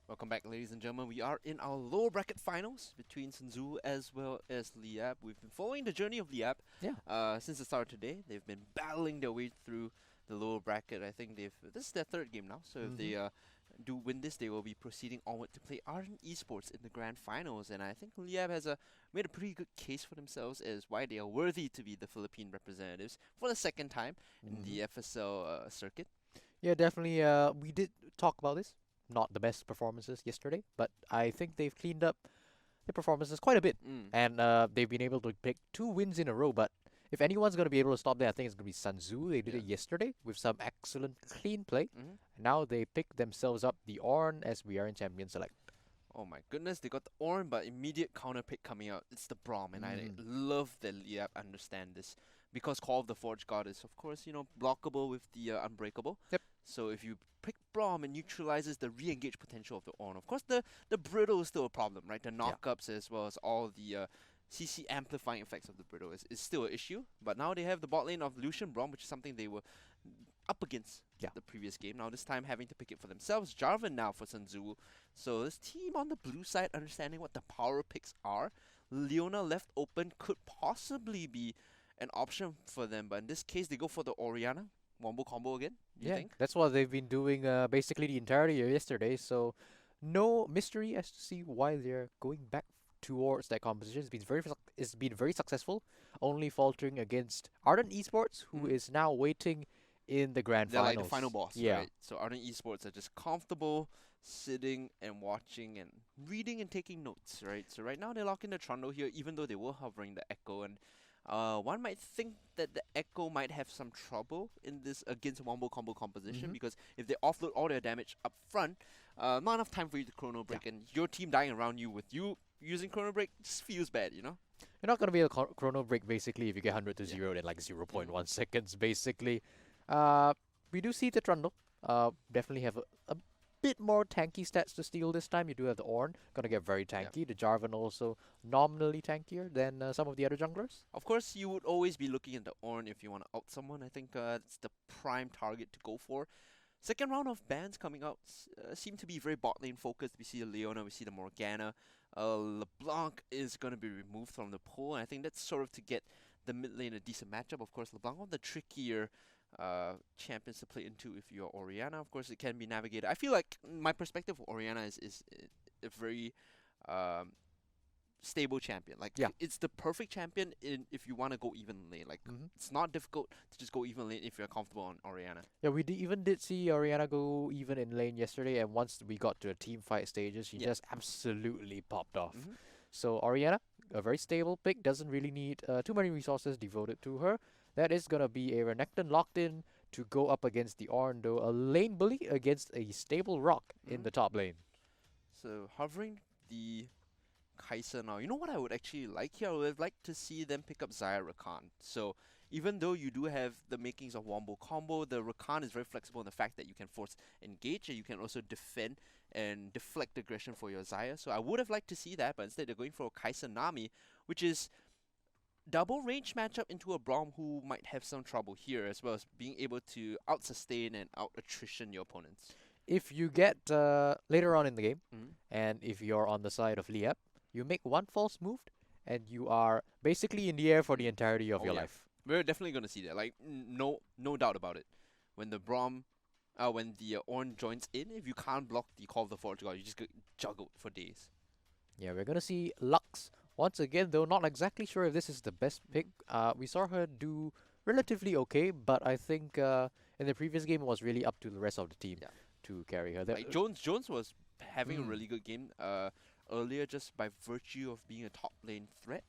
Welcome back, ladies and gentlemen. We are in our lower bracket finals between Sanzuwu as well as Liyab. We've been following the journey of Liyab Yeah. since the start of today. They've been battling their way through the lower bracket. I think this is their third game now. So if Mm-hmm. they do win this, they will be proceeding onward to play Ardent Esports in the grand finals. And I think Liyab has made a pretty good case for themselves as why they are worthy to be the Philippine representatives for the second time in Mm-hmm. the FSL circuit. Yeah, definitely. We did talk about this. Not the best performances yesterday, but I think they've cleaned up their performances quite a bit, Mm. and they've been able to pick 2 wins in a row. But if anyone's going to be able to stop them, I think it's going to be Sanzu. They did Yeah. it yesterday with some excellent clean play. Mhm. Now they pick themselves up the Orn as we are in Champion Select. Oh my goodness, they got the Orn, but immediate counter pick coming out. It's the Braum, and I Mm-hmm. love that Liyab understand this. Because Call of the Forge God is, of course, blockable with the Unbreakable. Yep. So if you pick Braum, it neutralizes the re-engage potential of the Orn. Of course, the Brittle is still a problem, right? The Yeah. knockups as well as all the CC amplifying effects of the Brittle is still an issue. But now they have the bot lane of Lucian Braum, which is something they were up against Yeah. the previous game. Now this time having to pick it for themselves. Jarvan now for Sanzu. So this team on the blue side understanding what the power picks are. Leona left open could possibly be an option for them, but in this case they go for the Oriana wombo combo again. Do you Yeah, think? that's what they've been doing basically the entirety of yesterday. So no mystery as to see why they're going back towards that composition. It's been very successful, only faltering against Ardent Esports, who Hmm. is now waiting in the grand They're like the final finals. boss, Yeah. right? So Ardent Esports are just comfortable sitting and watching and reading and taking notes, right? So right now they're locking the Trundle here, even though they were hovering the Echo, and one might think that the Echo might have some trouble in this against wombo combo composition Mm-hmm. because if they offload all their damage up front, not enough time for you to chrono Yeah. break, and your team dying around you with you using chrono break just feels bad, you know? You're not gonna be able to chrono break basically if you get 100 to Yeah. 0 in like zero point Mm. 0.1 seconds basically. Uh, we do see the Trundle. Definitely have a bit more tanky stats to steal this time. You do have the Ornn, gonna get very Yeah. tanky. The Jarvan also nominally tankier than some of the other junglers. Of course, you would always be looking at the Ornn if you want to out someone. I think it's the prime target to go for. Second round of bans coming out seem to be very bot lane focused. We see the Leona, we see the Morgana. LeBlanc is going to be removed from the pool, and I think that's sort of to get the mid lane a decent matchup. Of course, LeBlanc one of the trickier champions to play into if you're Oriana. Of course, it can be navigated. I feel like my perspective of Oriana is a very um, stable champion. Like Yeah. it's the perfect champion in if you want to go even lane. Like Hmm. it's not difficult to just go even lane if you're comfortable on Oriana. Yeah, we even did see Oriana go even in lane yesterday, and once we got to the team fight stages, she Yeah. just absolutely popped off. Hmm. So Oriana, a very stable pick, doesn't really need too many resources devoted to her. That is gonna be a Renekton locked in to go up against the Ornn, though a lane bully against a stable rock in Hmm. the top lane. So hovering the Kai'Sa now. You know what I would actually like here? I would like to see them pick up Xayah Rakan. So even though you do have the makings of Wombo combo, the Rakan is very flexible in the fact that you can force engage and you can also defend and deflect aggression for your Xayah. So I would have liked to see that, but instead they're going for a Kai'Sa Nami, which is double range matchup into a Braum who might have some trouble here, as well as being able to out sustain and out attrition your opponents. If you get later on in the game, Mhm. and if you're on the side of Liyab, you make one false move, and you are basically in the air for the entirety of Oh your yeah, life. we're definitely gonna see that. Like no doubt about it. When the Braum, when the Ornn joins in, if you can't block the Call of the Forge God, you just get juggled for days. Yeah, we're gonna see Lux once again, though not exactly sure if this is the best pick. Mhm. We saw her do relatively okay, but I think in the previous game it was really up to the rest of the team Yeah, to carry her. like Jones was having a Mm, really good game earlier just by virtue of being a top lane threat,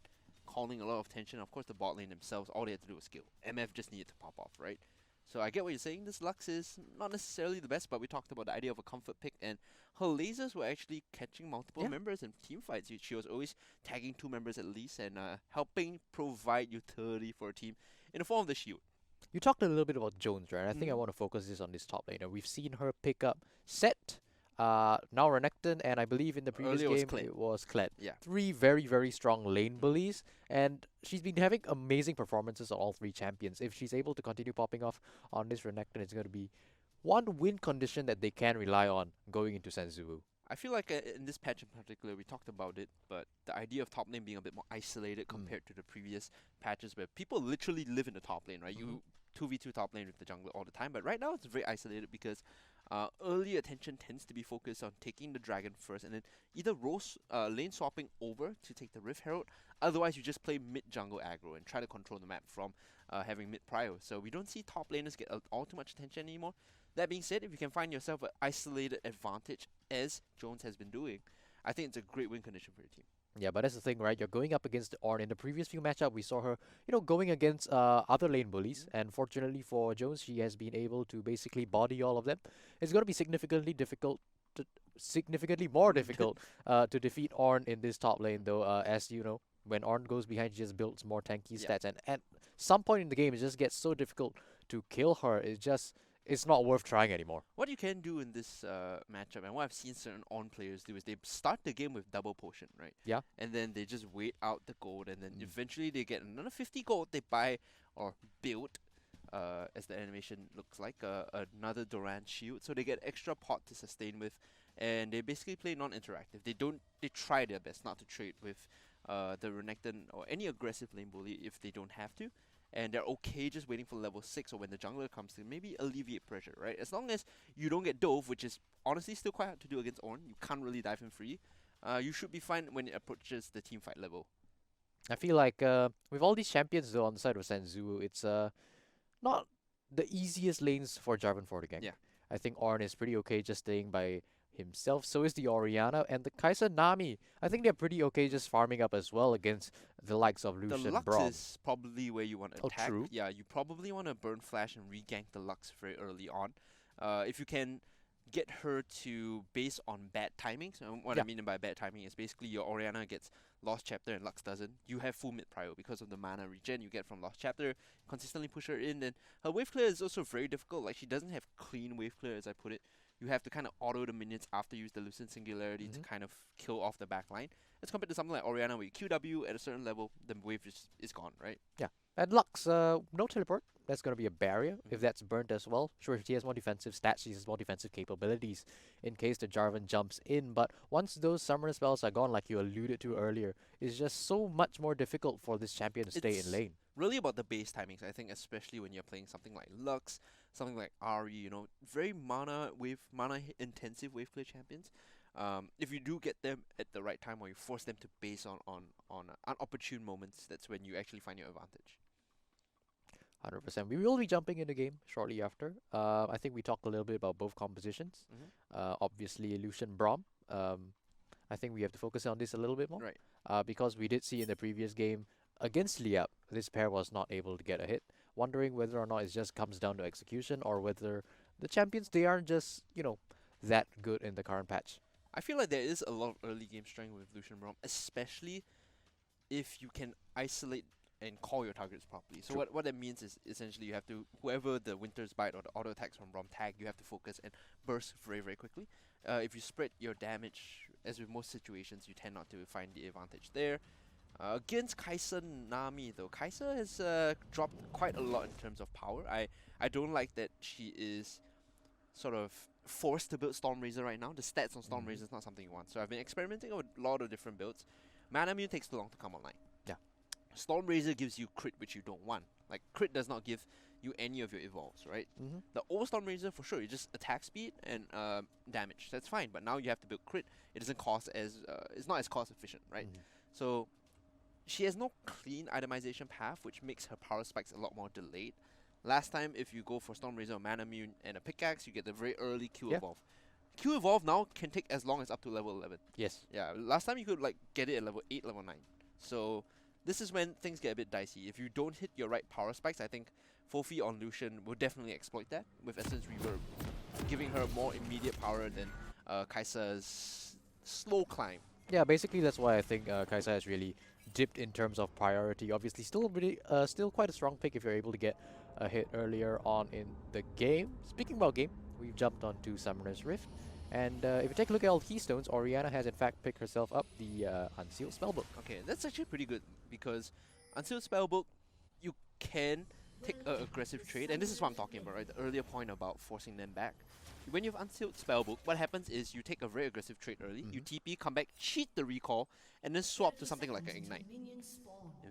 calling a lot of attention. Of course, the bot lane themselves, all they had to do was skill. MF just needed to pop off, right? So I get what you're saying. This Lux is not necessarily the best, but we talked about the idea of a comfort pick, and her lasers were actually catching multiple yeah. members in team fights. She was always tagging 2 members at least and helping provide utility for a team in the form of the shield. You talked a little bit about Jones, right? I think I Hmm. want to focus this on this top laner. We've seen her pick up Set, now Renekton, and I believe in the previous Earlier was game Kled. it was Kled. Yeah. Three very, very strong lane Hmm. bullies, and she's been having amazing performances on all three champions. If she's able to continue popping off on this Renekton, it's going to be one win condition that they can rely on going into Sanzuwu. I feel like in this patch in particular, we talked about it, but the idea of top lane being a bit more isolated compared to the previous patches where people literally live in the top lane, right? You 2v2 top lane with the jungler all the time, but right now it's very isolated because early attention tends to be focused on taking the dragon first and then either lane swapping over to take the Rift Herald, otherwise you just play mid jungle aggro and try to control the map from having mid prio. So we don't see top laners get all too much attention anymore. That being said, if you can find yourself an isolated advantage, as Jones has been doing, I think it's a great win condition for your team. Yeah, but that's the thing, right? You're going up against Ornn. In the previous few matchup, we saw her, going against other lane bullies, and fortunately for Jones, she has been able to basically body all of them. It's going to be significantly more difficult to defeat Ornn in this top lane, though. As you know, when Ornn goes behind, she just builds more tanky stats, and at some point in the game, it just gets so difficult to kill her. It's not worth trying anymore. What you can do in this matchup, and what I've seen certain on players do, is they start the game with double potion, right? Yeah. And then they just wait out the gold, and then eventually they get another 50 gold. They buy or build, as the animation looks like, another Doran shield, so they get extra pot to sustain with, and they basically play non-interactive. They try their best not to trade with the Renekton or any aggressive lane bully if they don't have to. And they're okay just waiting for level 6 or when the jungler comes to maybe alleviate pressure, right? As long as you don't get dove, which is honestly still quite hard to do against Ornn, you can't really dive him free, you should be fine when it approaches the team fight level. I feel like with all these champions though on the side of Sanzuwu, it's not the easiest lanes for Jarvan for the gank. Yeah. I think Ornn is pretty okay just staying by himself. So is the Orianna and the Kai'Sa Nami. I think they're pretty okay just farming up as well against the likes of The Lucian Lux Braum. is probably where you want to Oh, attack. true. Yeah, you probably want to burn flash and regank the Lux very early on. If you can get her to base on bad timings. What I mean by bad timing is basically your Orianna gets Lost Chapter and Lux doesn't. You have full mid prio because of the mana regen you get from Lost Chapter. Consistently push her in, and her wave clear is also very difficult. Like, she doesn't have clean wave clear, as I put it. You have to kind of auto the minions after you use the Lucent Singularity to kind of kill off the back line. As compared to something like Orianna, where you QW at a certain level, the wave is gone, right? Yeah. And Lux, no teleport. That's going to be a barrier if that's burnt as well. Sure, if she has more defensive stats, she has more defensive capabilities in case the Jarvan jumps in. But once those summoner spells are gone, like you alluded to earlier, it's just so much more difficult for this champion to stay in lane. Really about the base timings, I think, especially when you're playing something like Lux, something like Ahri, very mana intensive wave clear champions. If you do get them at the right time, or you force them to base on unopportune moments, that's when you actually find your advantage. 100%. We will be jumping in the game shortly after. I think we talked a little bit about both compositions. Obviously, Lucian Braum. I think we have to focus on this a little bit more. Right. Because we did see in the previous game against Liyab, this pair was not able to get a hit. Wondering whether or not it just comes down to execution or whether the champions, they aren't just, that good in the current patch. I feel like there is a lot of early game strength with Lucian Braum, especially if you can isolate and call your targets properly. So what that means is essentially you have to, whoever the Winter's Bite or the auto attacks from Braum tag, you have to focus and burst very, very quickly. If you spread your damage, as with most situations, you tend not to find the advantage there. Against Kai'Sa Nami though, Kai'Sa has dropped quite a lot in terms of power. I don't like that she is sort of forced to build Stormrazor right now. The stats on Stormrazor is not something you want. So I've been experimenting with a lot of different builds. Mana Mune takes too long to come online. Yeah. Stormrazor gives you crit, which you don't want. Like, crit does not give you any of your evolves, right? The old Stormrazor, for sure, you just attack speed and damage. That's fine. But now you have to build crit. It doesn't cost as it's not as cost efficient, right? So she has no clean itemization path, which makes her power spikes a lot more delayed. Last time, if you go for Stormrazor, Mana Mune, and a pickaxe, you get the very early Q evolve. Q evolve now can take as long as up to level 11. Yes. Yeah, last time you could get it at level 8, level 9. So this is when things get a bit dicey. If you don't hit your right power spikes, I think Fofi on Lucian will definitely exploit that with Essence Reverb, giving her more immediate power than Kai'Sa's slow climb. Yeah, basically that's why I think Kai'Sa has really dipped in terms of priority. Obviously, still quite a strong pick if you're able to get a hit earlier on in the game. Speaking about game, we've jumped onto Summoner's Rift. And if you take a look at all the keystones, Orianna has in fact picked herself up the Unsealed Spellbook. Okay, that's actually pretty good because Unsealed Spellbook, you can take an aggressive trade, and this is what I'm talking about, right? The earlier point about forcing them back. when you have Unsealed Spellbook, what happens is you take a very aggressive trade early, you TP, come back, cheat the recall, and then swap to something like an Ignite.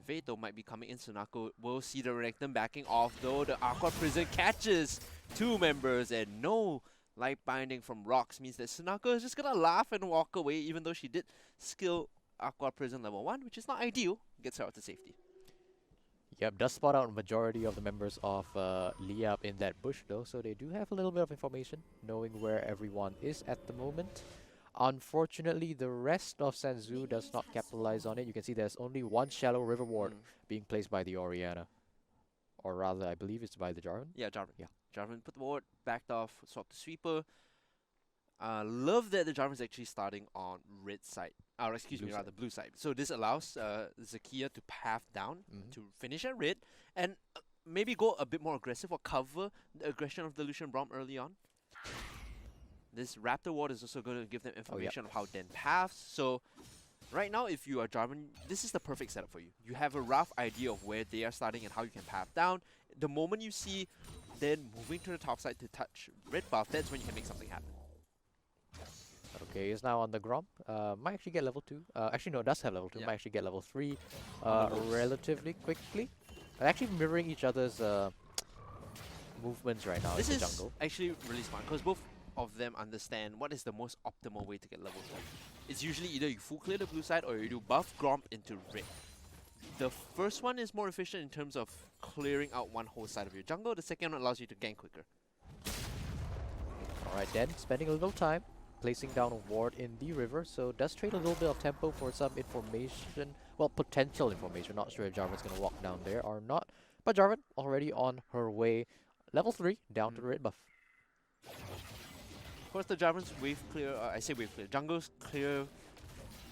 Invato might be coming in, Sunako will see the Renekton backing off, though the Aqua Prison catches 2 members, and no light binding from rocks means that Sunako is just gonna laugh and walk away, even though she did skill Aqua Prison level 1, which is not ideal, gets her out to safety. Yep, does spot out majority of the members of Liyab in that bush though, so they do have a little bit of information, knowing where everyone is at the moment. Unfortunately, the rest of Sanzuwu does not capitalize on it. You can see there's only one shallow river ward being placed by the Orianna. Or rather, I believe it's by the Jarvan. Yeah, Jarvan. Yeah. Jarvan put the ward, backed off, swapped the sweeper. Love that the Jarvan is actually starting on red side. Or excuse me, rather blue side. So this allows Zakia to path down to finish at red and maybe go a bit more aggressive or cover the aggression of the Lucian Braum early on. This Raptor ward is also going to give them information of how Den paths. So right now, if you are Jarvan, this is the perfect setup for you. You have a rough idea of where they are starting and how you can path down. The moment you see Den moving to the top side to touch red buff, that's when you can make something happen. Okay, he's now on the Grom. Might actually get level 2. Actually, no, does have level 2. Yeah. Might actually get level 3 relatively quickly. They're actually mirroring each other's movements right now This in the is jungle. actually really smart because both of them understand what is the most optimal way to get level 2. It's usually either you full clear the blue side or you do buff Gromp into red. The first one is more efficient in terms of clearing out one whole side of your jungle. The second one allows you to gank quicker. Alright then, spending a little time placing down a ward in the river, so does trade a little bit of tempo for some information, well, potential information. Not sure if Jarvan's gonna walk down there or not, but Jarvan already on her way, level 3, down to the red buff. Of course, the Jarvan's wave clear, I say wave clear, jungle's clear,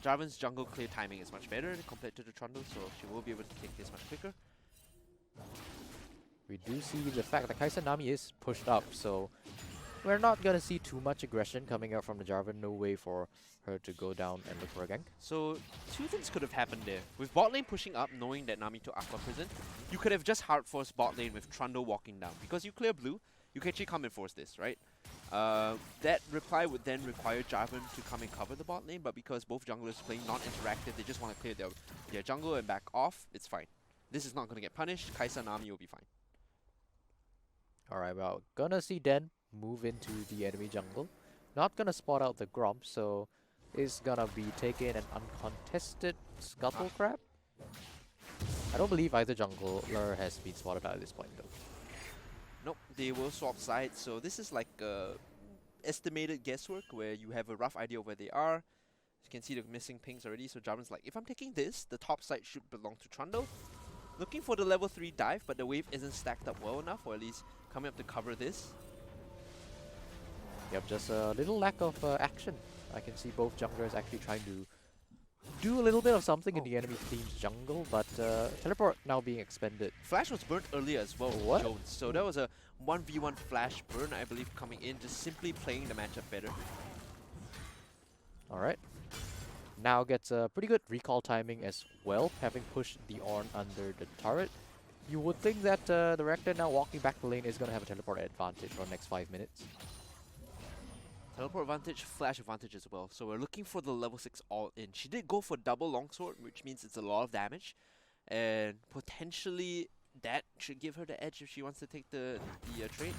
Jarvan's jungle clear timing is much better compared to the Trundle, so she will be able to take this much quicker. We do see the fact that Kai'Sa Nami is pushed up, so we're not gonna see too much aggression coming out from the Jarvan. No way for her to go down and look for a gank. So, 2 things could have happened there. With bot lane pushing up, knowing that Nami took Aqua Prison, you could have just hard forced bot lane with Trundle walking down. Because you clear blue, you can actually come and force this, right? That reply would then require Jarvan to come and cover the bot lane, but because both junglers playing non-interactive, they just want to clear their jungle and back off, it's fine. This is not going to get punished, Kai'Sa Nami will be fine. Alright, well, gonna see Den move into the enemy jungle. Not gonna spot out the Gromp, so is gonna be taking an uncontested Scuttle Crab. I don't believe either jungler has been spotted out at this point though. Nope, they will swap sides, so this is like estimated guesswork where you have a rough idea of where they are. You can see the missing pings already, so Jarvan's like, if I'm taking this, the top side should belong to Trundle. Looking for the level 3 dive, but the wave isn't stacked up well enough, or at least coming up to cover this. Yep, just a little lack of action. I can see both junglers actually trying to do a little bit of something in the enemy team's jungle, but teleport now being expended. Flash was burnt earlier as well with Jones, so that was a 1v1 flash burn, I believe, coming in, just simply playing the matchup better. Alright. Now gets a pretty good recall timing as well, having pushed the Ornn under the turret. You would think that the Rector now walking back the lane is going to have a teleport advantage for the next 5 minutes. Teleport advantage, flash advantage as well. So we're looking for the level 6 all in. She did go for double longsword, which means it's a lot of damage. And potentially that should give her the edge if she wants to take the trade.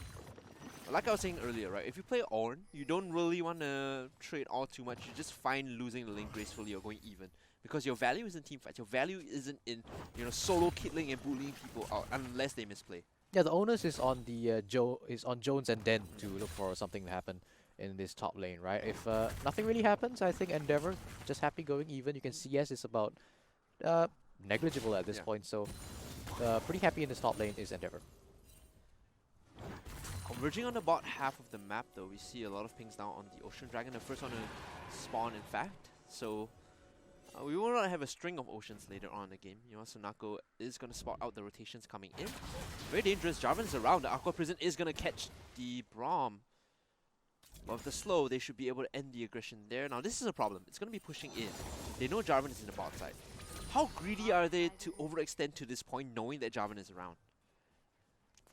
Like I was saying earlier, right? If you play Ornn, you don't really want to trade all too much. You just find losing the lane gracefully or going even. Because your value is in team fights. Your value isn't in, solo kittling and bullying people out unless they misplay. Yeah, the onus is on the Jones and Den to look for something to happen in this top lane, right? If nothing really happens, I think Endeavor just happy going even. You can see CS is about negligible at this point, so pretty happy in this top lane is Endeavor. Converging on the bot half of the map though, we see a lot of pings down on the Ocean Dragon, the first one to spawn in fact. So we will not have a string of Oceans later on in the game. Sunako is going to spot out the rotations coming in. Very dangerous, Jarvan's around, the Aqua Prison is going to catch the Braum. But with the slow, they should be able to end the aggression there. Now this is a problem, it's going to be pushing in. They know Jarvan is in the bot side. How greedy are they to overextend to this point knowing that Jarvan is around?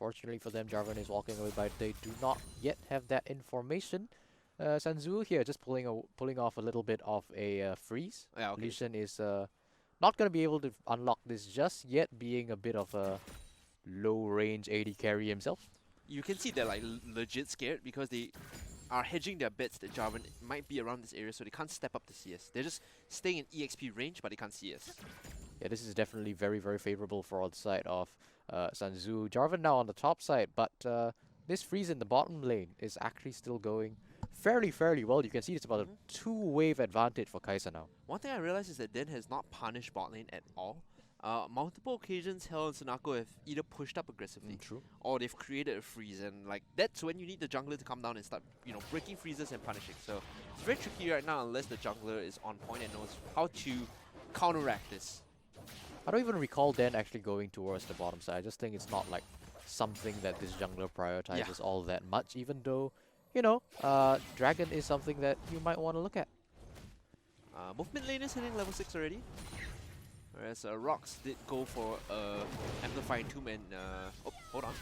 Fortunately for them, Jarvan is walking away, but they do not yet have that information. Sanzuwu here just pulling off a little bit of a freeze. Yeah, okay. Lucian is not going to be able to unlock this just yet, being a bit of a low-range AD carry himself. You can see they're like legit scared because they are hedging their bets that Jarvan might be around this area, so they can't step up to CS. They're just staying in EXP range, but they can't CS. Yeah, this is definitely very, very favorable for the side of Sanzuwu. Jarvan now on the top side, but this freeze in the bottom lane is actually still going fairly well. You can see it's about a two-wave advantage for Kai'Sa now. One thing I realized is that Den has not punished bot lane at all. Multiple occasions, Hell and Sunako have either pushed up aggressively, True. or they've created a freeze, and like that's when you need the jungler to come down and start, breaking freezes and punishing. So it's very tricky right now unless the jungler is on point and knows how to counteract this. I don't even recall Den actually going towards the bottom side. I just think it's not like something that this jungler prioritizes all that much, even though, Dragon is something that you might want to look at. Both mid laners hitting level 6 already. Whereas Rocks did go for Amplifying Tomb and... oh, hold on.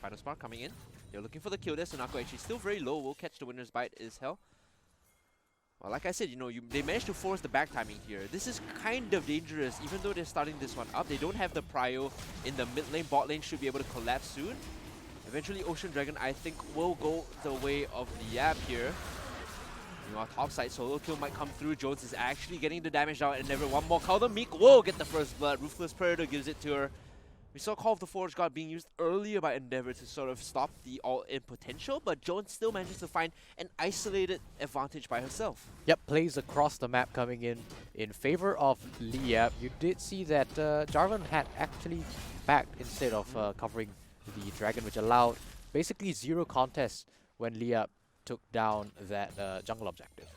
Final Spark coming in. They're looking for the kill there. Sunako actually still very low. Will catch the winner's bite is Hell. Well, like I said, they managed to force the back timing here. This is kind of dangerous, even though they're starting this one up. They don't have the prio in the mid lane. Bot lane should be able to collapse soon. Eventually, Ocean Dragon, I think, will go the way of Liyab here. Top side solo kill might come through. Jones is actually getting the damage down, and never one more. Call them Meek will get the first blood. Ruthless Predator gives it to her. We saw Call of the Forge God being used earlier by Endeavor to sort of stop the all-in potential, but Jones still manages to find an isolated advantage by herself. Yep, plays across the map coming in favor of Liyab. You did see that Jarvan had actually backed instead of covering the Dragon, which allowed basically zero contest when Liyab took down that jungle objective.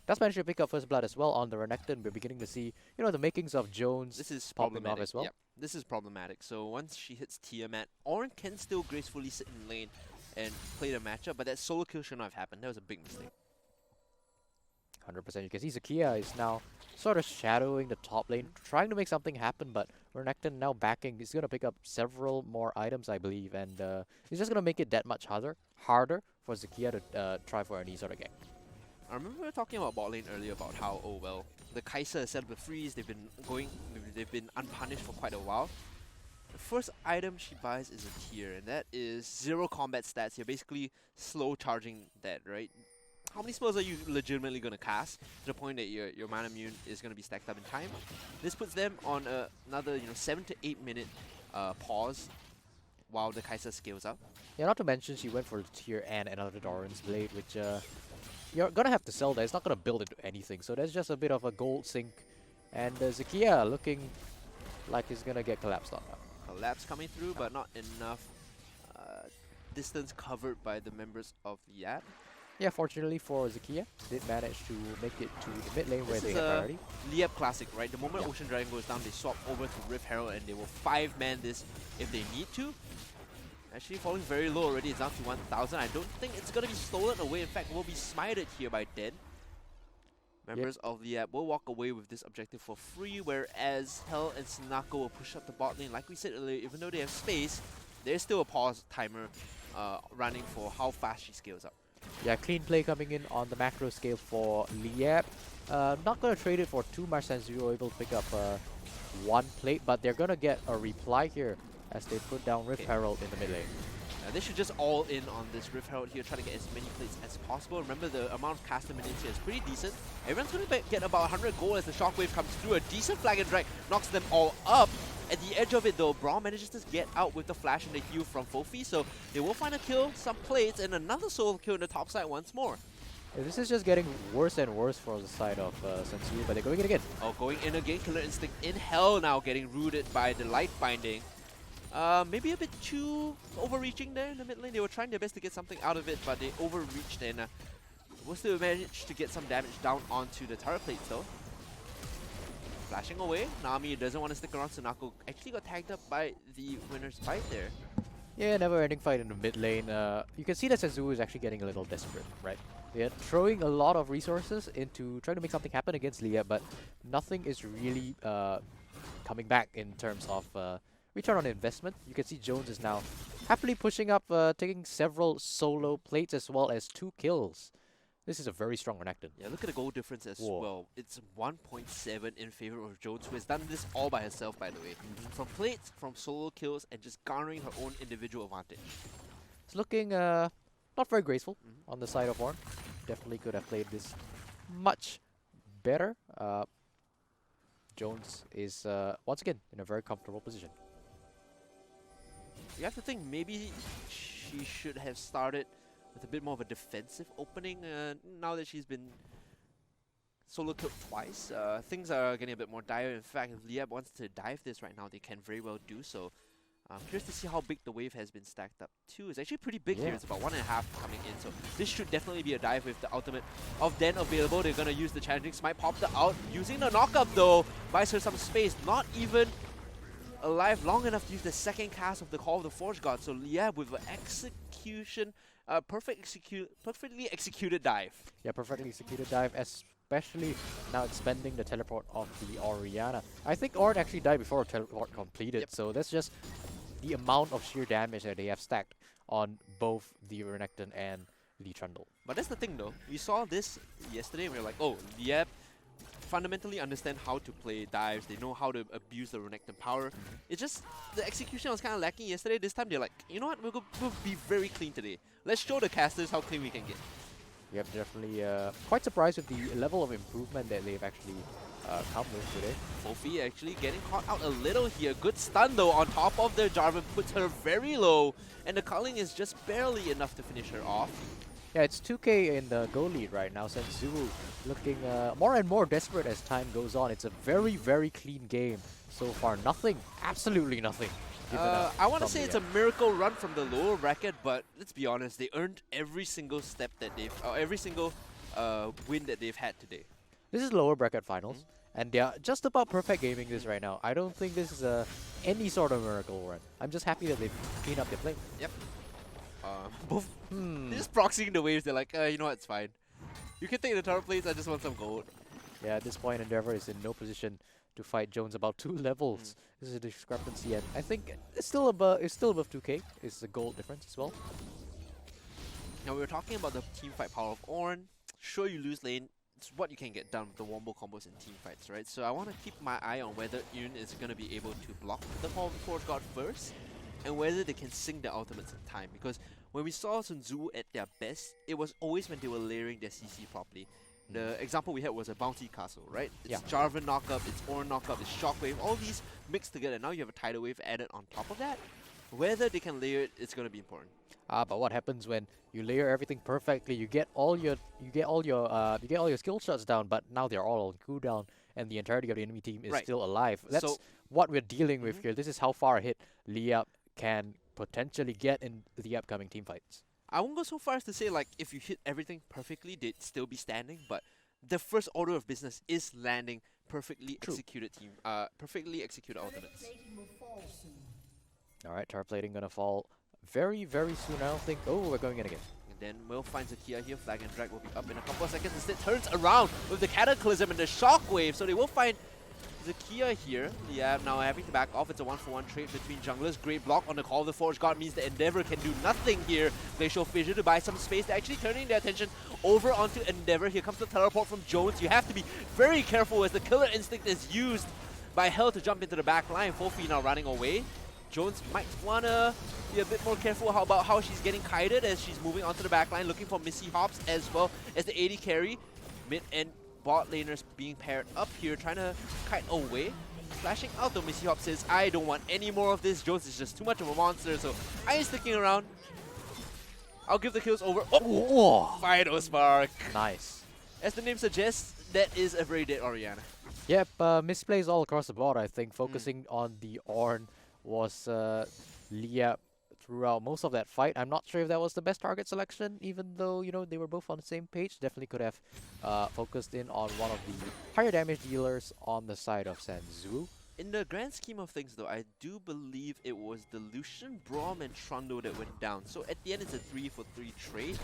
Does manage to pick up first blood as well on the Renekton. We're beginning to see, the makings of Jones This is popping off problematic as well. Yep, this is problematic. So once she hits Tiamat, Ornn can still gracefully sit in lane and play the matchup, but that solo kill should not have happened. That was a big mistake. 100%. You can see Zakia is now sort of shadowing the top lane, trying to make something happen, but Renekton now backing. He's going to pick up several more items, I believe, and he's just going to make it that much harder for Zakia to try for any sort of gank. I remember we were talking about bot lane earlier about how, the Kai'Sa has set up the freeze. They've been unpunished for quite a while. The first item she buys is a tier, and that is 0 combat stats. You're basically slow charging that, right? How many spells are you legitimately going to cast to the point that your mana immune is going to be stacked up in time? This puts them on another 7 to 8 minute pause while the Kai'Sa scales up. Yeah, not to mention she went for the tier and another Doran's Blade, which you're going to have to sell that. It's not going to build into anything, so that's just a bit of a gold sink. And Zakia looking like he's going to get collapsed on now. Collapse coming through, but not enough distance covered by the members of Liyab. Yeah, fortunately for Zakia, did manage to make it to the mid lane where they have priority. Liyab classic, right? The moment Ocean Dragon goes down, they swap over to Rift Herald and they will 5-man this if they need to. Actually falling very low already, it's down to 1,000. I don't think it's going to be stolen away. In fact, will be smited here by Den. Members of Liyab will walk away with this objective for free, whereas Hell and Sunako will push up the bot lane. Like we said earlier, even though they have space, there's still a pause timer running for how fast she scales up. Yeah, clean play coming in on the macro scale for Liyab. Not going to trade it for too much since you were able to pick up one plate, but they're going to get a reply here as they put down Rift Herald in the mid lane. They should just all in on this Rift Herald here, try to get as many plates as possible. Remember, the amount of caster minutes here is pretty decent. Everyone's going to get about 100 gold as the Shockwave comes through. A decent flag and drag knocks them all up. At the edge of it though, Brawl manages to get out with the flash and the heal from Fofi, so they will find a kill, some plates, and another solo kill in the top side once more. Yeah, this is just getting worse and worse for the side of Sanzuwu, but they're going in again. Oh, going in again, Killer Instinct in Hell now getting rooted by the Light Binding. Maybe a bit too overreaching there in the mid lane. They were trying their best to get something out of it, but they overreached and will still manage to get some damage down onto the turret plates though. Flashing away, Nami doesn't want to stick around. Sunako actually got tagged up by the winner's fight there. Yeah, never-ending fight in the mid lane. You can see that Sanzuwu is actually getting a little desperate, right? They're throwing a lot of resources into trying to make something happen against Liyab, but nothing is really coming back in terms of return on investment. You can see Jones is now happily pushing up, taking several solo plates as well as 2 kills. This is a very strong Renekton. Yeah, look at the goal difference as Whoa. well. It's 1.7 in favor of Jones, who has done this all by herself, by the way. From plates, from solo kills, and just garnering her own individual advantage. It's looking not very graceful on the side of Ornn. Definitely could have played this much better. Jones is once again in a very comfortable position. You have to think maybe she should have started with a bit more of a defensive opening. Now that she's been solo killed twice, things are getting a bit more dire. In fact, if Liyab wants to dive this right now, they can very well do so. I'm curious to see how big the wave has been stacked up too. It's actually pretty big here. It's about 1.5 coming in, so this should definitely be a dive with the ultimate of Den available. They're gonna use the challenging smite, pop the out, using the knockup though, buys her some space. Not even alive long enough to use the second cast of the Call of the Forge God. So Liyab with an execution, perfectly executed dive. Yeah, perfectly executed dive, especially now expending the teleport of the Orianna. I think Ornn actually died before teleport completed, so that's just the amount of sheer damage that they have stacked on both the Renekton and the Trundle. But that's the thing though, we saw this yesterday and we were like, oh, Liyab fundamentally understand how to play dives, they know how to abuse the Renekton power. It's just, the execution was kind of lacking yesterday. This time they're like, you know what, we'll be very clean today. Let's show the casters how clean we can get. Yep, definitely quite surprised with the level of improvement that they've actually come with today. Fofi actually getting caught out a little here. Good stun though on top of the Jarvan, puts her very low, and the culling is just barely enough to finish her off. Yeah, it's 2K in the goal lead right now. Sanzuwu looking more and more desperate as time goes on. It's a very, very clean game so far. Nothing, absolutely nothing. I want to say it's a miracle run from the lower bracket, but let's be honest, they earned every single step that they've, every single win that they've had today. This is lower bracket finals, and they are just about perfect gaming this right now. I don't think this is any sort of miracle run. I'm just happy that they've cleaned up their play. Yep. Both they're just proxying the waves. They're like, you know what, it's fine. You can take the tower plates, I just want some gold. Yeah, at this point, Endeavor is in no position to fight Jones about 2 levels. This is a discrepancy, and I think it's still above 2K. It's the gold difference as well. Now we were talking about the team fight power of Ornn. Sure, you lose lane. It's what you can get done with the wombo combos in team fights, right? So I want to keep my eye on whether Yun is going to be able to block the Call of the Forge God first, and whether they can sync their ultimates in time. Because when we saw Sanzuwu at their best, it was always when they were layering their CC properly. The example we had was a Bounty Castle, right? It's Jarvan knockup, it's Ornn knockup, it's Shockwave, all these mixed together. Now you have a Tidal Wave added on top of that. Whether they can layer it, it's going to be important. But what happens when you layer everything perfectly? You get all your skill shots down, but now they're all on cooldown, and the entirety of the enemy team is still alive. That's what we're dealing with here. This is how far ahead Liyab can potentially get in the upcoming team fights. I won't go so far as to say like if you hit everything perfectly, they'd still be standing, but the first order of business is landing perfectly executed perfectly executed ultimates. All right, tower plating gonna fall very, very soon. I don't think. Oh, we're going in again. And then Will finds a Kia here. Flag and Drag will be up in a couple of seconds. Instead, turns around with the Cataclysm and the Shockwave. So they will find the Kia here. Yeah, now having to back off. It's a 1-for-1 trade between junglers. Great block on the Call of the Forge God means the Endeavor can do nothing here. Glacial Fissure to buy some space. They're actually turning their attention over onto Endeavor. Here comes the teleport from Jones. You have to be very careful as the Killer Instinct is used by Hell to jump into the back line. Fofi now running away. Jones might want to be a bit more careful about how she's getting kited as she's moving onto the back line, looking for Missy Hops as well as the AD carry. Mid and bot laners being paired up here, trying to kite away. Flashing out though, Missy Hops says, I don't want any more of this. Jones is just too much of a monster, so I ain't sticking around. I'll give the kills over. Oh! Fido Spark. Nice. As the name suggests, that is a very dead Orianna. Yep, misplays all across the board, I think. Focusing on the Ornn was Liyab throughout most of that fight. I'm not sure if that was the best target selection, even though, you know, they were both on the same page. Definitely could have focused in on one of the higher damage dealers on the side of Sanzuwu. In the grand scheme of things though, I do believe it was the Lucian, Braum and Trundle that went down. So at the end it's a 3-for-3 trade.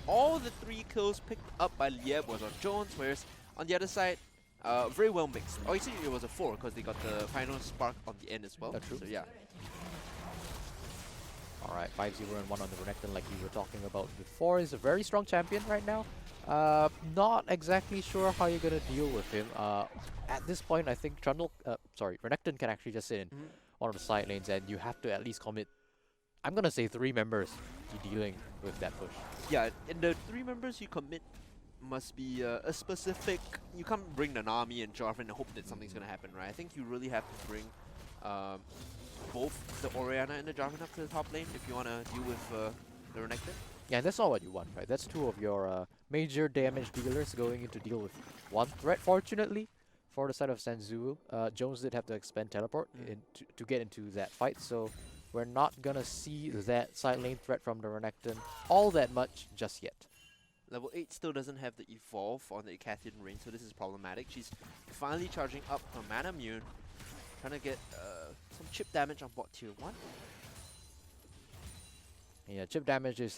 All the 3 kills picked up by Liyab was on Jones, whereas on the other side, very well mixed. Oh, actually it was a 4 because they got the final spark on the end as well. That's true. So yeah. Alright, 5-0 and 1 on the Renekton like you were talking about before. Is a very strong champion right now. Not exactly sure how you're gonna deal with him. At this point, I think Renekton can actually just sit in one of the side lanes, and you have to at least commit, I'm gonna say 3 members to dealing with that push. Yeah, and the 3 members you commit must be a specific. You can't bring Nanami and Jarvan and hope that something's gonna happen, right? I think you really have to bring both the Orianna and the Jarvan up to the top lane if you wanna deal with the Renekton. Yeah, and that's not what you want, right? That's 2 of your major damage dealers going in to deal with 1 threat. Fortunately, for the side of Sanzuwu, Jones did have to expend teleport to get into that fight, so we're not gonna see that side lane threat from the Renekton all that much just yet. Level 8 still doesn't have the evolve on the Icathian range, so this is problematic. She's finally charging up her mana immune, trying to get some chip damage on bot tier 1. Yeah, chip damage is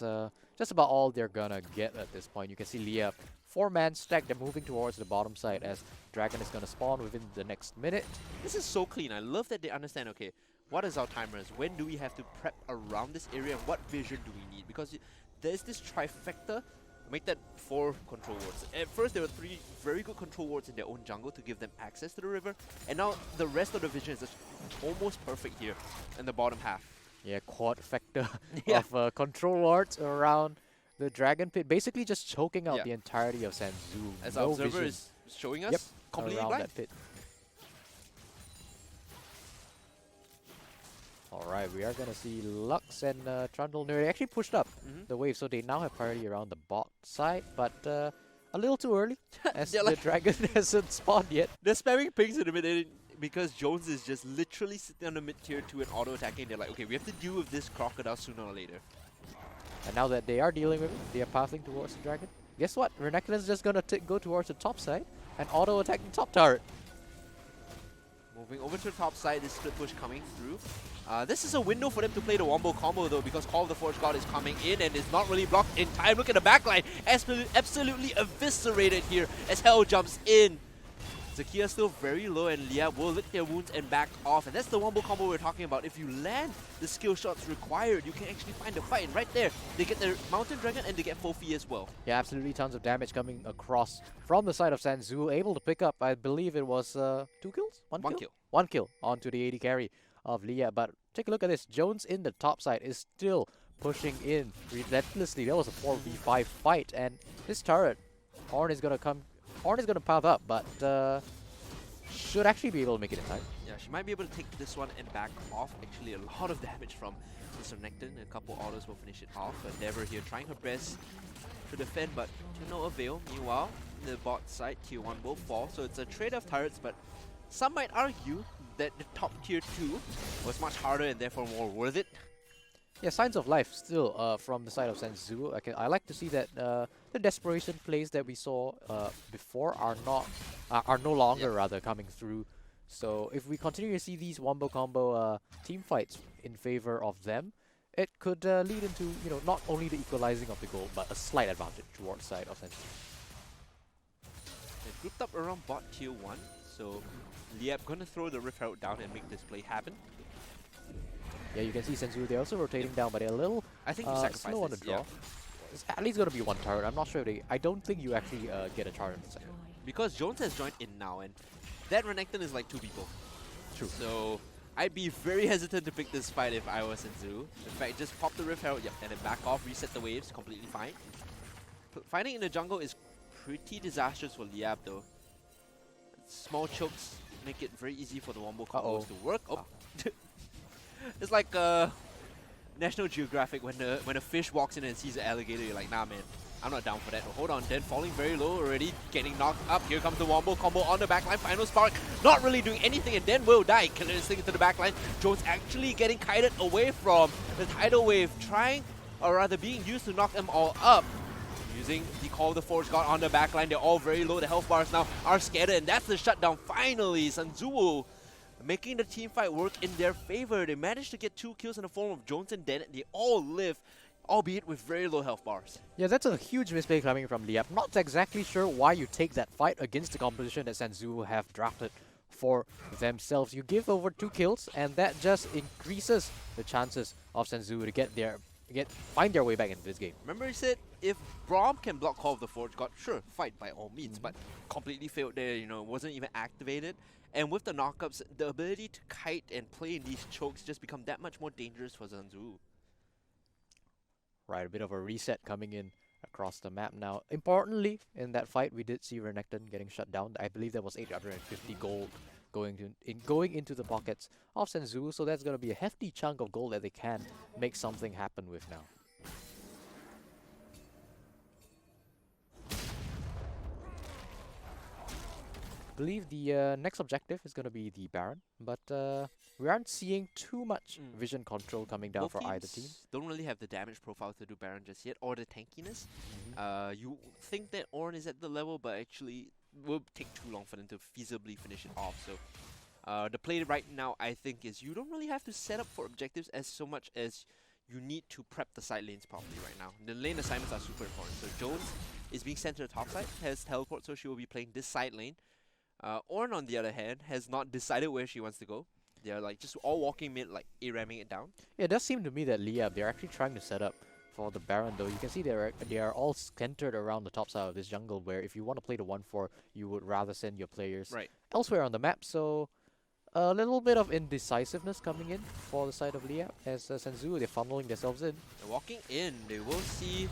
just about all they're gonna get at this point. You can see Liyab, 4-man stack. They're moving towards the bottom side as Dragon is gonna spawn within the next minute. This is so clean. I love that they understand, okay, what is our timers? When do we have to prep around this area? And what vision do we need? Because there's this trifecta. Make that 4 control wards. At first, there were 3 very good control wards in their own jungle to give them access to the river. And now the rest of the vision is just almost perfect here in the bottom half. Yeah, quad factor of control wards around the Dragon Pit, basically just choking out the entirety of Sanzuwu. As our observer is showing us, completely around blind. that pit. Alright, we are gonna see Lux and Trundle. They actually pushed up the wave, so they now have priority around the bot side, but a little too early, as the Dragon hasn't spawned yet. They're spamming pings in the mid because Jones is just literally sitting on the mid tier 2 and auto-attacking. They're like, okay, we have to deal with this crocodile sooner or later. And now that they are dealing with it, they are pathing towards the Dragon. Guess what? Renekton is just gonna go towards the top side and auto-attack the top turret. Moving over to the top side, this split push coming through. This is a window for them to play the wombo combo though, because Call of the Forge God is coming in and is not really blocked in time. Look at the backline, absolutely eviscerated here as Hell jumps in. Zakia still very low and Liyab will lick their wounds and back off. And that's the wombo combo we're talking about. If you land the skill shots required, you can actually find the fight. And right there, they get their Mountain Dragon and they get Fofi as well. Yeah, absolutely tons of damage coming across from the side of Sanzuwu. Able to pick up, I believe it was 2 kills? One kill? 1 kill onto the AD carry of Liyab. But take a look at this. Jones in the top side is still pushing in relentlessly. That was a 4v5 fight. And this turret, Ornn is going to path up, but should actually be able to make it in time. Yeah, she might be able to take this one and back off. Actually, a lot of damage from Mr. Renekton. A couple autos will finish it off. Endeavor here trying her best to defend, but to no avail. Meanwhile, the bot side, tier 1 will fall. So it's a trade of turrets, but some might argue that the top tier 2 was much harder and therefore more worth it. Yeah, signs of life still from the side of Sanzuwu. I like to see that the desperation plays that we saw before are no longer rather coming through. So if we continue to see these wombo combo team fights in favor of them, it could lead into not only the equalizing of the goal, but a slight advantage towards side of Sanzuwu. They're grouped up around bot tier 1, so Liyab gonna throw the Rift Herald down and make this play happen. Yeah, you can see Sanzuwu, they're also rotating down, but they're a little slow on the draw. It's at least going to be 1 turret. I'm not sure if they... I don't think you actually get a turret in the second. Because Jones has joined in now, and that Renekton is like 2 people. True. So I'd be very hesitant to pick this fight if I was Sanzuwu. In fact, just pop the Rift Herald, and then back off, reset the waves, completely fine. Fighting in the jungle is pretty disastrous for Liyab though. Small chokes make it very easy for the wombo combos to work. It's like National Geographic when a fish walks in and sees an alligator, you're like, nah man, I'm not down for that. But hold on, then falling very low already, getting knocked up. Here comes the wombo combo on the backline. Final spark, not really doing anything, and then will die. Killer Instinct into the backline. Jones actually getting kited away from the tidal wave, trying, or rather being used to knock them all up. Using the Call of the Forge God on the backline, they're all very low. The health bars now are scattered, and that's the shutdown finally. Sanzuwu making the team fight work in their favor. They managed to get 2 kills in the form of Jones and Dennett. They all live, albeit with very low health bars. Yeah, that's a huge misplay coming from Liyab. Not exactly sure why you take that fight against the composition that Sanzuwu have drafted for themselves. You give over 2 kills, and that just increases the chances of Sanzuwu to find their way back into this game. Remember he said if Braum can block Call of the Forge God, sure, fight by all means, but completely failed there, you know, wasn't even activated. And with the knockups, the ability to kite and play in these chokes just become that much more dangerous for Sanzuwu. Right, a bit of a reset coming in across the map now. Importantly, in that fight, we did see Renekton getting shut down. I believe that was 850 gold going into the pockets of Sanzuwu, so that's going to be a hefty chunk of gold that they can make something happen with now. I believe the next objective is going to be the Baron, but we aren't seeing too much vision control coming down Both for teams either team. don't really have the damage profile to do Baron just yet, or the tankiness. You think that Ornn is at the level, but actually will take too long for them to feasibly finish it off. So the play right now, I think, is you don't really have to set up for objectives as so much as you need to prep the side lanes properly right now. The lane assignments are super important. So Jones is being sent to the top side, has teleport, so she will be playing this side lane. Ornn, on the other hand, has not decided where she wants to go. They're like just all walking mid, like A-ramming it down. Yeah, it does seem to me that Liyab, they're actually trying to set up for the Baron, though. You can see they are all centered around the top side of this jungle, where if you want to play the 1-4, you would rather send your players elsewhere on the map. So a little bit of indecisiveness coming in for the side of Liyab as Sanzuwu, they're funneling themselves in. They're walking in, they will see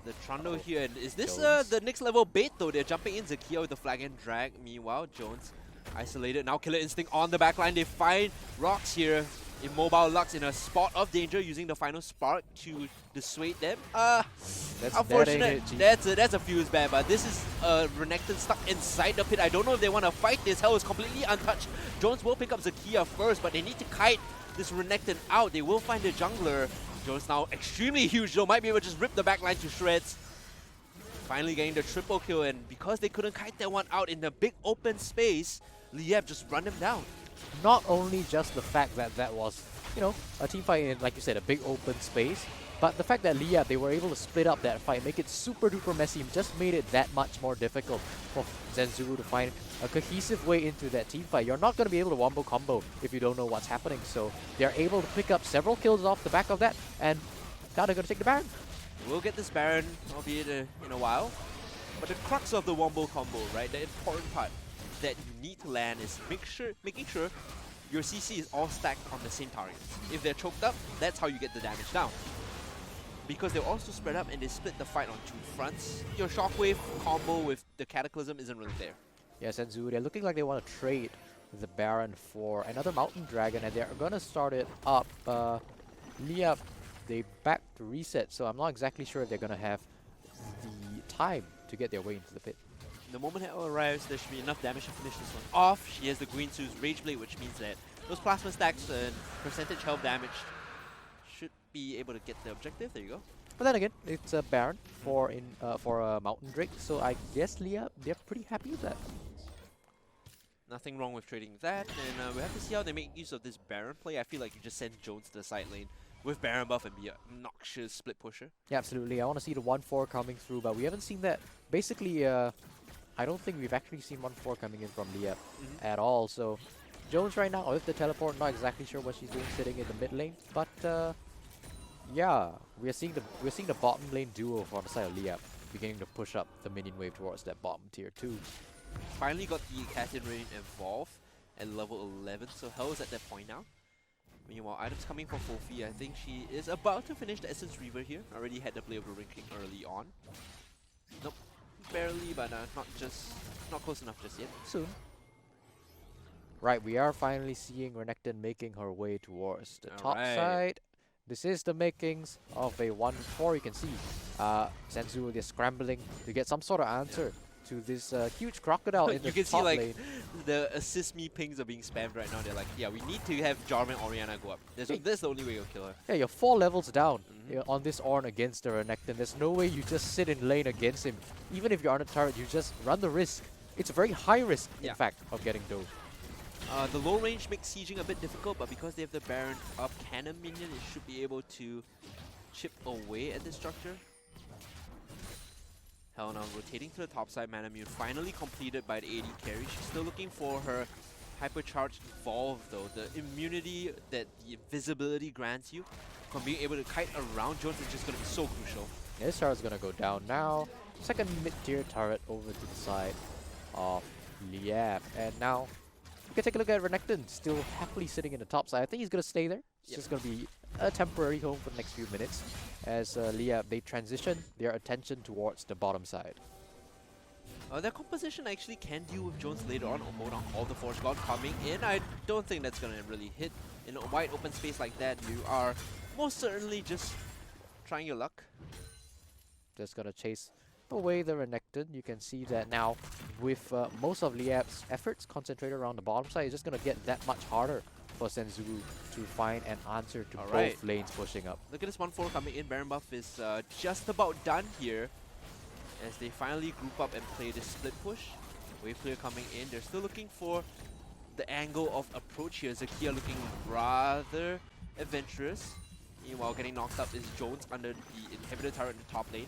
the Trundle here. And is this Jones. the next level bait though? They're jumping in Zakia with the flag and drag. Meanwhile, Jones isolated. Now Killer Instinct on the backline. They find Rocks here. Immobile Lux in a spot of danger, using the final spark to dissuade them. That's unfortunate. That's a fuse bad, but this is Renekton stuck inside the pit. I don't know if they want to fight this. Hell is completely untouched. Jones will pick up Zakia first, but they need to kite this Renekton out. They will find the jungler. Jones now extremely huge though, might be able to just rip the backline to shreds. Finally getting the triple kill, and because they couldn't kite that one out in the big open space, Liyab just run them down. Not only just the fact that that was, you know, a team fight in, like you said, a big open space, but the fact that Liyab, they were able to split up that fight, make it super duper messy, just made it that much more difficult for Sanzuwu to find a cohesive way into that team fight. You're not going to be able to wombo combo if you don't know what's happening, so they're able to pick up several kills off the back of that, and now they're going to take the Baron. We'll get this Baron, albeit in a while. But the crux of the wombo combo, right, the important part that you need to land is making sure your CC is all stacked on the same targets. If they're choked up, that's how you get the damage down. Because they're also spread up and they split the fight on 2 fronts, your Shockwave combo with the Cataclysm isn't really there. Yeah, Sanzuwu, they're looking like they want to trade the Baron for another Mountain Dragon, and they're going to start it up. Liyab, they back to reset, so I'm not exactly sure if they're going to have the time to get their way into the pit. The moment Hell arrives, there should be enough damage to finish this one off. She has the Green Sue's Rage Blade, which means that those plasma stacks and percentage health damage should be able to get the objective. There you go. But then again, it's a Baron for a Mountain Drake, so I guess Liyab, they're pretty happy with that. Nothing wrong with trading that, and we have to see how they make use of this Baron play. I feel like you just send Jones to the side lane with Baron buff and be an obnoxious split pusher. Yeah, absolutely. I want to see the 1-4 coming through, but we haven't seen that. Basically, I don't think we've actually seen 1-4 coming in from Liyab at all. So Jones right now with the teleport, not exactly sure what she's doing sitting in the mid lane, but yeah, we're seeing the bottom lane duo for the side of Liyab beginning to push up the minion wave towards that bottom tier 2. Finally got the Cassian evolve at level 11, so Hell is at that point now. Meanwhile, items coming for Fofi. I think she is about to finish the Essence Reaver here. Already had the play of the Ring King early on. Nope, barely, but not close enough just yet. Soon. Right, we are finally seeing Renekton making her way towards the top side. This is the makings of a 1-4. You can see Sanzuwu is scrambling to get some sort of answer to this huge crocodile in the top lane. You can see like the assist me pings are being spammed right now. They're like, yeah, we need to have Jarvan Orianna go up. That's the only way you'll kill her. Yeah, you're 4 levels down on this Ornn against the Renekton. There's no way you just sit in lane against him. Even if you're on a turret, you just run the risk. It's a very high risk, in fact, of getting dove. The low range makes sieging a bit difficult, but because they have the Baron up cannon minion, it should be able to chip away at this structure. Helena rotating to the top side, Manamune finally completed by the AD carry. She's still looking for her hypercharged evolve though. The immunity that the invisibility grants you from being able to kite around Jones is just going to be so crucial. This turret's gonna go down now. Second mid-tier turret over to the side of Liyab. And now we can take a look at Renekton, still happily sitting in the top side. I think he's gonna stay there. It's just gonna be a temporary home for the next few minutes as Liyab, they transition their attention towards the bottom side. Their composition actually can deal with Jones later on. Hold on, all the Forge God coming in. I don't think that's going to really hit. In a wide open space like that, you are most certainly just trying your luck. Just gonna chase away the Renekton. You can see that now with most of Liyab's efforts concentrated around the bottom side, it's just gonna get that much harder for Sanzuwu to find an answer to both lanes pushing up. Look at this 1-4 coming in. Baron buff is just about done here as they finally group up and play this split push. Wave clear coming in. They're still looking for the angle of approach here. Zakia looking rather adventurous. Meanwhile, getting knocked up is Jones under the inhibitor turret in the top lane.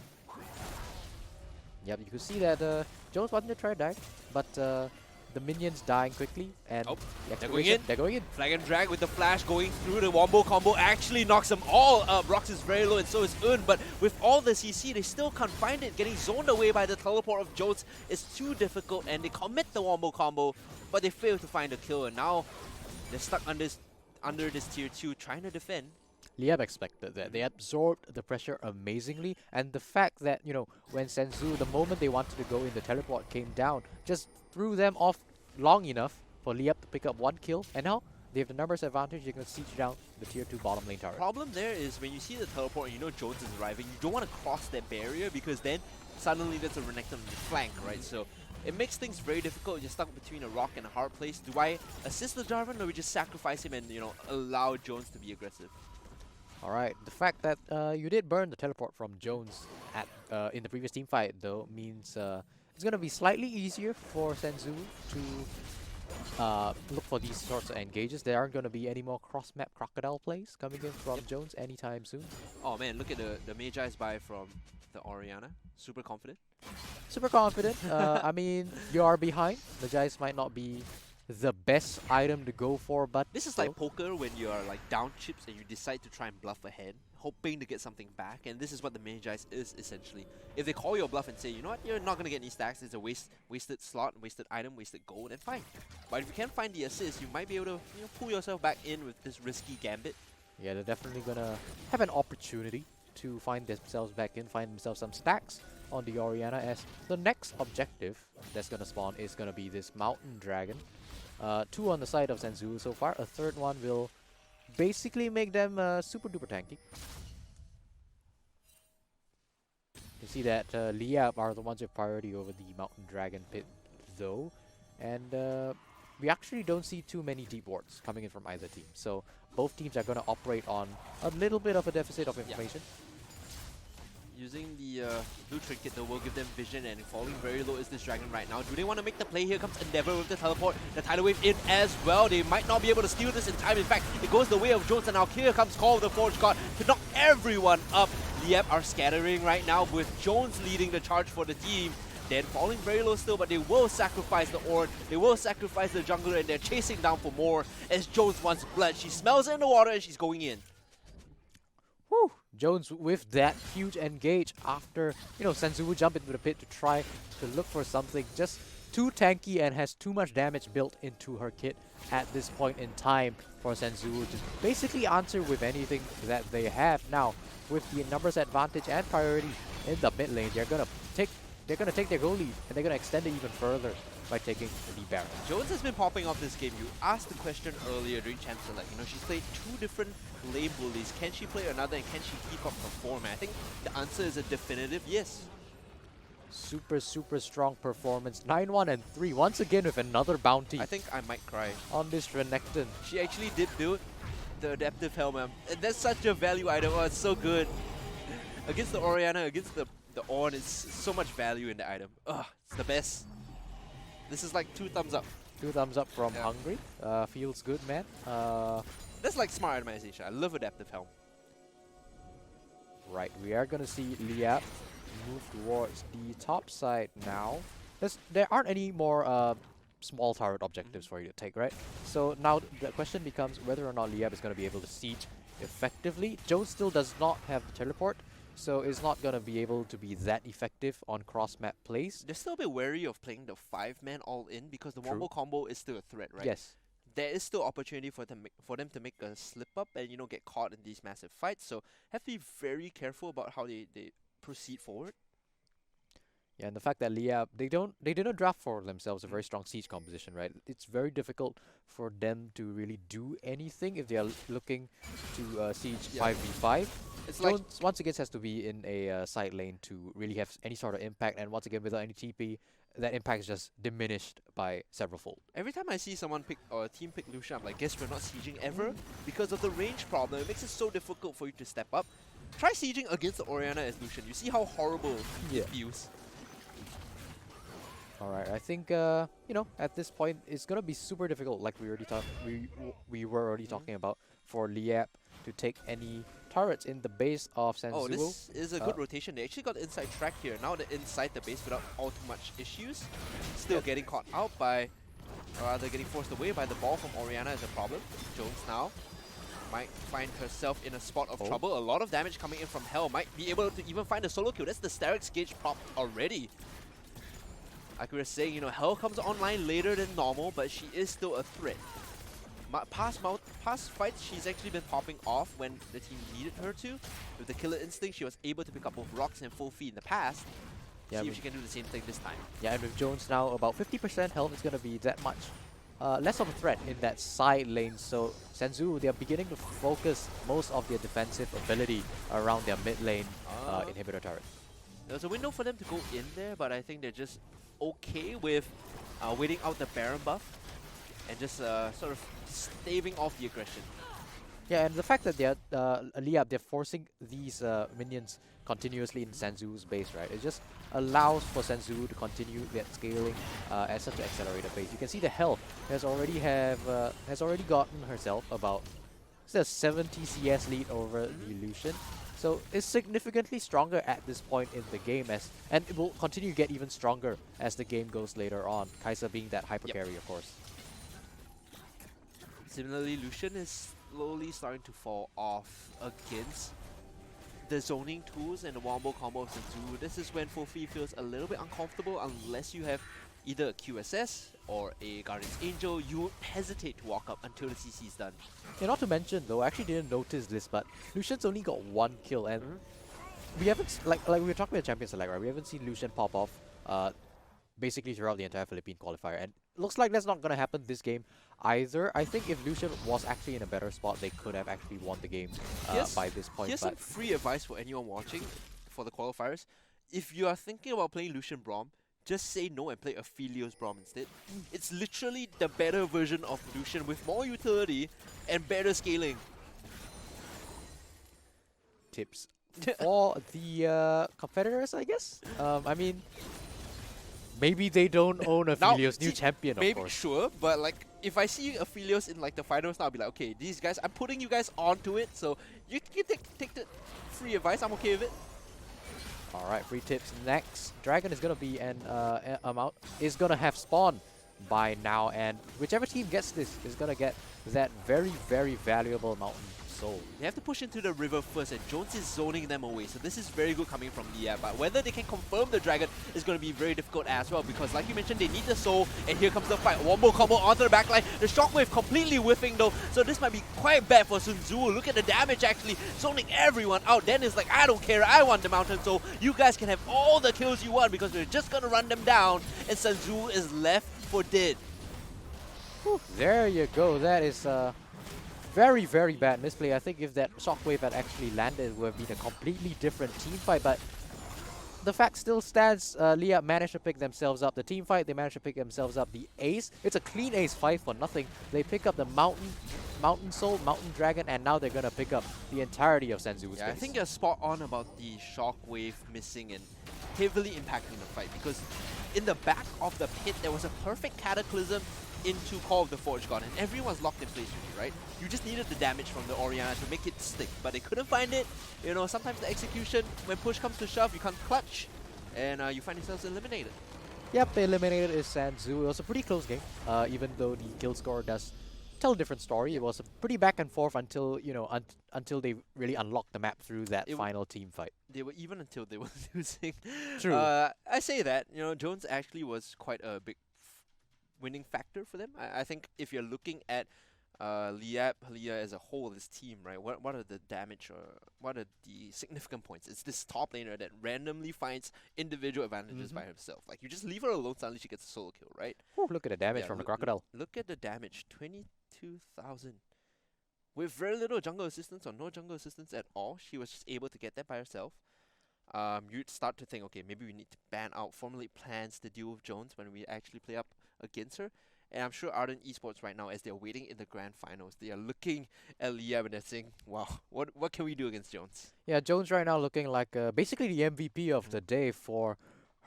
Yep, you can see that Jones wanted to try dive, but the minions dying quickly, and they're going in. They're going in. Flag and drag with the flash going through. The wombo combo actually knocks them all up. Rox is very low and so is Un, but with all the CC, they still can't find it. Getting zoned away by the teleport of Jones is too difficult, and they commit the wombo combo, but they fail to find a kill, and now they're stuck under this tier 2 trying to defend. Liyab expected that. They absorbed the pressure amazingly, and the fact that, you know, when Sanzuwu, the moment they wanted to go in, the teleport came down, just threw them off long enough for Liyab to pick up one kill, and now they have the numbers advantage. They're going to siege down the tier 2 bottom lane turret. Problem there is when you see the teleport and you know Jones is arriving, you don't want to cross that barrier because then suddenly there's a Renekton on the flank, right? So it makes things very difficult. You're stuck between a rock and a hard place. Do I assist the Jarvan or we just sacrifice him and, you know, allow Jones to be aggressive? Alright, the fact that you did burn the teleport from Jones at in the previous team fight though means it's going to be slightly easier for Sanzuwu to look for these sorts of engages. There aren't going to be any more cross-map crocodile plays coming in from Jones anytime soon. Oh man, look at the Magi's buy from the Orianna. Super confident. Super confident. I mean, you are behind. The Jais might not be the best item to go for, but this is like poker when you are like down chips and you decide to try and bluff ahead, hoping to get something back, and this is what the Magi's is essentially. If they call your bluff and say, you know what, you're not gonna get any stacks, it's a wasted slot, wasted item, wasted gold, then fine. But if you can find the assist, you might be able to, you know, pull yourself back in with this risky gambit. Yeah, they're definitely gonna have an opportunity to find themselves back in, find themselves some stacks on the Orianna, as the next objective that's gonna spawn is gonna be this mountain dragon. 2 on the side of Sanzuwu so far. A third one will basically make them super duper tanky. You see that Liyab are the ones with priority over the mountain dragon pit though, and we actually don't see too many deep wards coming in from either team, so both teams are going to operate on a little bit of a deficit of information. Using the blue trinket though will give them vision, and falling very low is this dragon right now. Do they want to make the play? Here comes Endeavor with the teleport, the tidal wave in as well. They might not be able to steal this in time. In fact, it goes the way of Jones, and now here comes Call of the Forge God to knock everyone up. Liyab are scattering right now with Jones leading the charge for the team. They're falling very low still, but they will sacrifice the Ornn, they will sacrifice the jungler, and they're chasing down for more as Jones wants blood. She smells it in the water and she's going in. Whew. Jones with that huge engage after, you know, Sanzuwu jump into the pit to try to look for something just too tanky and has too much damage built into her kit at this point in time for Sanzuwu to basically answer with anything that they have. Now, with the numbers advantage and priority in the mid lane, they're gonna take their goal lead, and they're gonna extend it even further by taking the Baron. Jones has been popping off this game. You asked the question earlier during Champ Select. You know, she's played 2 different lane bullies. Can she play another, and can she keep up performing? I think the answer is a definitive yes. Super, super strong performance. 9-1 and 3 once again with another bounty. I think I might cry. On this Renekton. She actually did build the adaptive helmet. And that's such a value item. Oh, it's so good. Against the Orianna, against the Ornn, it's so much value in the item. Ugh, it's the best. This is like 2 thumbs up. 2 thumbs up from Hungry. Feels good, man. That's like smart itemization. I love adaptive helm. Right, we are gonna see Liyab move towards the top side now. There aren't any more small turret objectives for you to take, right? So now the question becomes whether or not Liyab is going to be able to siege effectively. Jones still does not have the teleport, so it's not going to be able to be that effective on cross-map plays. They're still a bit wary of playing the 5-man all-in because the True. wombo combo is still a threat, right? Yes. There is still opportunity for them to make a slip up and get caught in these massive fights. So have to be very careful about how they proceed forward. Yeah, and the fact that Liyab, they didn't draft for themselves a very strong siege composition, right? It's very difficult for them to really do anything if they are looking to siege 5v5. It's Jones once again has to be in a side lane to really have any sort of impact, and once again without any TP, that impact is just diminished by several fold. every time I see someone pick or a team pick Lucian, I'm like, guess we're not sieging ever because of the range problem. It makes it so difficult for you to step up. Try sieging against the Orianna as Lucian. You see how horrible it feels. Alright, I think at this point it's gonna be super difficult, like we were already talking about, for Liyab to take any turrets in the base of Sanzuwu. Oh, this is a good rotation. They actually got the inside track here. Now they're inside the base without all too much issues. Still getting caught out by, or rather getting forced away by the ball from Orianna is a problem. Jones now might find herself in a spot of trouble. A lot of damage coming in from Hell. Might be able to even find a solo kill. That's the Starix gauge popped already. Like we were saying, Hell comes online later than normal, but she is still a threat. Past fights, she's actually been popping off when the team needed her to. With the Killer Instinct, she was able to pick up both rocks and full feed in the past. See if she can do the same thing this time. Yeah, and with Jones now about 50% health, it's going to be that much less of a threat in that side lane. So Sanzuwu, they're beginning to focus most of their defensive ability around their mid lane inhibitor turret. There's a window for them to go in there, but I think they're just okay with waiting out the Baron buff and just sort of staving off the aggression. Yeah, and the fact that they're Liyab, they're forcing these minions continuously in Sanzuwu's base, right? It just allows for Sanzuwu to continue that scaling at such an accelerated pace. You can see the health has already gotten herself about 70 CS lead over the Lucian. So it's significantly stronger at this point in the game, and it will continue to get even stronger as the game goes later on. Kai'Sa being that hyper carry, of course. Similarly, Lucian is slowly starting to fall off against the zoning tools and the wombo combo of Sanzuwu. This is when Fofi feels a little bit uncomfortable unless you have either a QSS or a Guardian's Angel. You hesitate to walk up until the CC is done. Yeah, not to mention though, I actually didn't notice this, but Lucian's only got one kill, and we haven't, like we were talking about Champion Select, right? We haven't seen Lucian pop off basically throughout the entire Philippine qualifier, and looks like that's not going to happen this game either. I think if Lucian was actually in a better spot, they could have actually won the game by this point. Here's some free advice for anyone watching for the qualifiers. If you are thinking about playing Lucian Braum, just say no and play Aphelios Braum instead. It's literally the better version of Lucian with more utility and better scaling. Tips for the competitors, I guess. I mean, maybe they don't own Aphelios, new champion, of course. Sure, but like if I see Aphelios in like the finals now, I'll be like, okay, these guys, I'm putting you guys onto it, so you take the free advice. I'm okay with it. Alright, free tips next. Dragon is gonna be is gonna have spawn by now, and whichever team gets this is gonna get that very, very valuable mountain soul. They have to push into the river first, and Jones is zoning them away, so this is very good coming from Liyab. But whether they can confirm the Dragon is going to be very difficult as well, because like you mentioned, they need the soul, and here comes the fight. Wombo combo onto the backline. The shockwave completely whiffing though, so this might be quite bad for Sanzuwu. Look at the damage actually, zoning everyone out. Then it's like, I don't care, I want the mountain soul. You guys can have all the kills you want because we're just going to run them down, and Sanzuwu is left for dead. Whew, there you go. That is very, very bad misplay. I think if that shockwave had actually landed, it would have been a completely different team fight. But the fact still stands, Liyab managed to pick themselves up. The team fight, they managed to pick themselves up the ace. It's a clean ace 5-0. They pick up the Mountain Soul, Mountain Dragon, and now they're going to pick up the entirety of Sanzuwu's base. I think you're spot on about the shockwave missing and heavily impacting the fight, because in the back of the pit, there was a perfect cataclysm into Call of the Forge God, and everyone's locked in place with you, right? You just needed the damage from the Orianna to make it stick, but they couldn't find it. You know, sometimes the execution, when push comes to shove, you can't clutch. and you find yourselves eliminated. Yep, they eliminated is Sanzuwu. It was a pretty close game, even though the kill score does tell a different story. It Yep. was a pretty back and forth until, until they really unlocked the map through that It w- final team fight. they were even until they were losing. True. I say that Jones actually was quite a big winning factor for them. I think if you're looking at Liyab as a whole, this team, right? What are the damage or what are the significant points? It's this top laner that randomly finds individual advantages Mm-hmm. by himself. Like you just leave her alone, suddenly she gets a solo kill, right? Look at the damage Yeah, from the crocodile. look at the damage, 22,000. With very little jungle assistance or no jungle assistance at all, she was just able to get that by herself. You'd start to think, okay, maybe we need to ban out, formulate plans to deal with Jones when we actually play up against her. And I'm sure Ardent Esports right now, as they're waiting in the grand finals, they are looking at Liyab and they're saying, wow, what can we do against Jones? Yeah, Jones right now looking like basically the MVP of Mm. the day for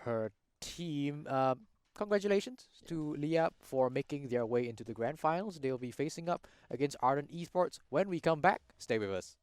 her team. Congratulations Yeah. to Liyab for making their way into the grand finals. They'll be facing up against Ardent Esports when we come back. Stay with us.